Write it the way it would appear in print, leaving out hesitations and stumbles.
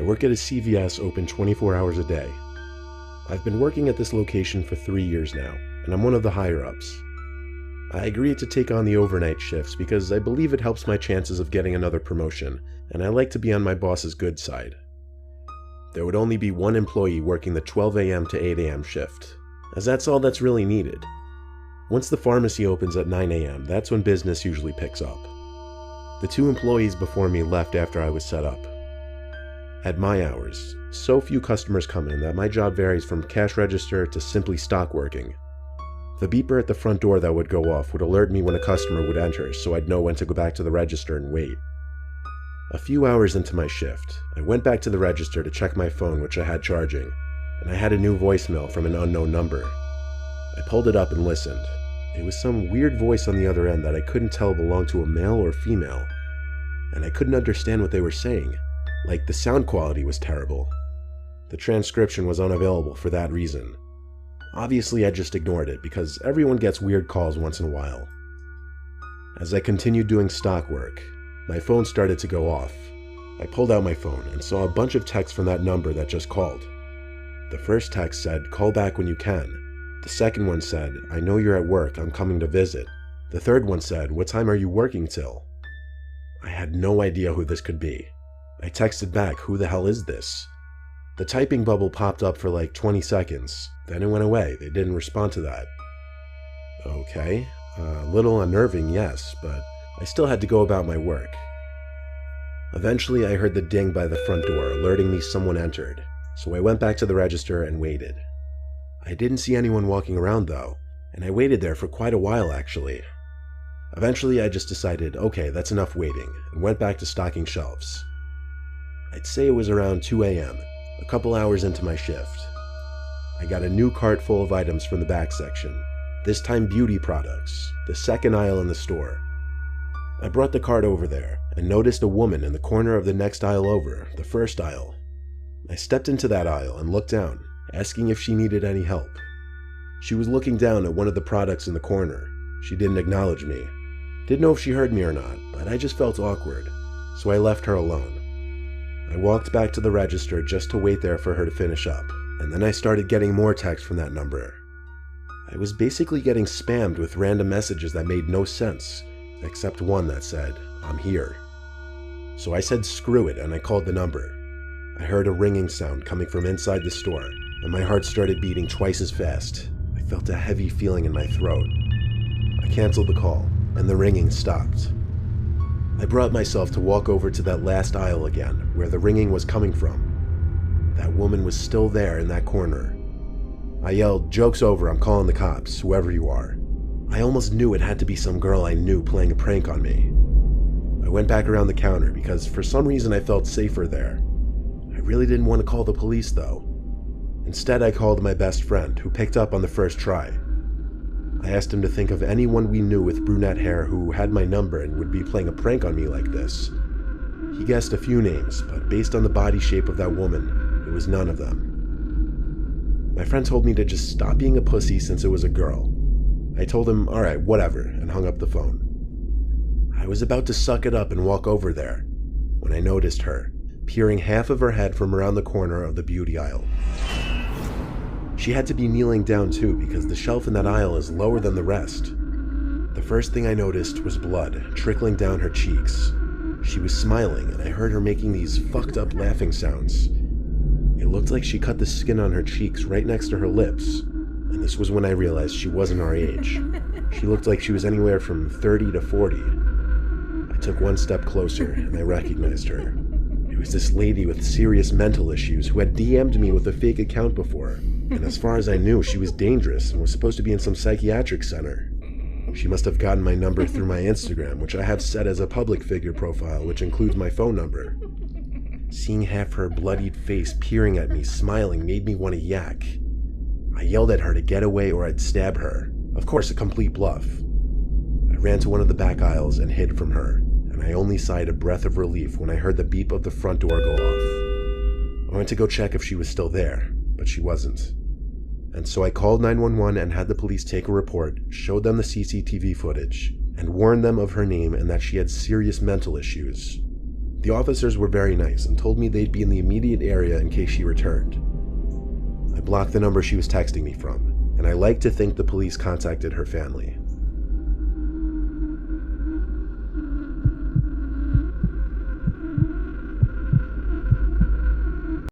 I work at a CVS open 24 hours a day. I've been working at this location for 3 years now, and I'm one of the higher-ups. I agreed to take on the overnight shifts because I believe it helps my chances of getting another promotion, and I like to be on my boss's good side. There would only be one employee working the 12 a.m. to 8 a.m. shift, as that's all that's really needed. Once the pharmacy opens at 9 a.m., that's when business usually picks up. The 2 employees before me left after I was set up. At my hours, so few customers come in that my job varies from cash register to simply stock working. The beeper at the front door that would go off would alert me when a customer would enter, so I'd know when to go back to the register and wait. A few hours into my shift, I went back to the register to check my phone, which I had charging, and I had a new voicemail from an unknown number. I pulled it up and listened. It was some weird voice on the other end that I couldn't tell belonged to a male or female, and I couldn't understand what they were saying. Like, the sound quality was terrible. The transcription was unavailable for that reason. Obviously, I just ignored it because everyone gets weird calls once in a while. As I continued doing stock work, my phone started to go off. I pulled out my phone and saw a bunch of texts from that number that just called. The first text said, "Call back when you can." The second one said, "I know you're at work, I'm coming to visit." The third one said, "What time are you working till?" I had no idea who this could be. I texted back, "Who the hell is this?" The typing bubble popped up for like 20 seconds, then it went away. They didn't respond to that. Okay, a little unnerving, yes, but I still had to go about my work. Eventually, I heard the ding by the front door, alerting me someone entered, so I went back to the register and waited. I didn't see anyone walking around though, and I waited there for quite a while actually. Eventually, I just decided, okay, that's enough waiting, and went back to stocking shelves. I'd say it was around 2 a.m., a couple hours into my shift. I got a new cart full of items from the back section, this time beauty products, the second aisle in the store. I brought the cart over there and noticed a woman in the corner of the next aisle over, the first aisle. I stepped into that aisle and looked down, asking if she needed any help. She was looking down at one of the products in the corner. She didn't acknowledge me. Didn't know if she heard me or not, but I just felt awkward, so I left her alone. I walked back to the register just to wait there for her to finish up, and then I started getting more texts from that number. I was basically getting spammed with random messages that made no sense, except one that said, "I'm here." So I said screw it and I called the number. I heard a ringing sound coming from inside the store, and my heart started beating twice as fast. I felt a heavy feeling in my throat. I canceled the call, and the ringing stopped. I brought myself to walk over to that last aisle again, where the ringing was coming from. That woman was still there in that corner. I yelled, "Joke's over, I'm calling the cops, whoever you are." I almost knew it had to be some girl I knew playing a prank on me. I went back around the counter because for some reason I felt safer there. I really didn't want to call the police though. Instead, I called my best friend, who picked up on the first try. I asked him to think of anyone we knew with brunette hair who had my number and would be playing a prank on me like this. He guessed a few names, but based on the body shape of that woman, it was none of them. My friend told me to just stop being a pussy since it was a girl. I told him, alright, whatever, and hung up the phone. I was about to suck it up and walk over there, when I noticed her, peering half of her head from around the corner of the beauty aisle. She had to be kneeling down too because the shelf in that aisle is lower than the rest. The first thing I noticed was blood trickling down her cheeks. She was smiling and I heard her making these fucked up laughing sounds. It looked like she cut the skin on her cheeks right next to her lips, and this was when I realized she wasn't our age. She looked like she was anywhere from 30 to 40. I took one step closer and I recognized her. It was this lady with serious mental issues who had DM'd me with a fake account before. And as far as I knew, she was dangerous and was supposed to be in some psychiatric center. She must have gotten my number through my Instagram, which I have set as a public figure profile, which includes my phone number. Seeing half her bloodied face peering at me, smiling, made me want to yak. I yelled at her to get away or I'd stab her. Of course, a complete bluff. I ran to one of the back aisles and hid from her, and I only sighed a breath of relief when I heard the beep of the front door go off. I went to go check if she was still there, but she wasn't. And so I called 911 and had the police take a report, showed them the CCTV footage, and warned them of her name and that she had serious mental issues. The officers were very nice and told me they'd be in the immediate area in case she returned. I blocked the number she was texting me from, and I like to think the police contacted her family.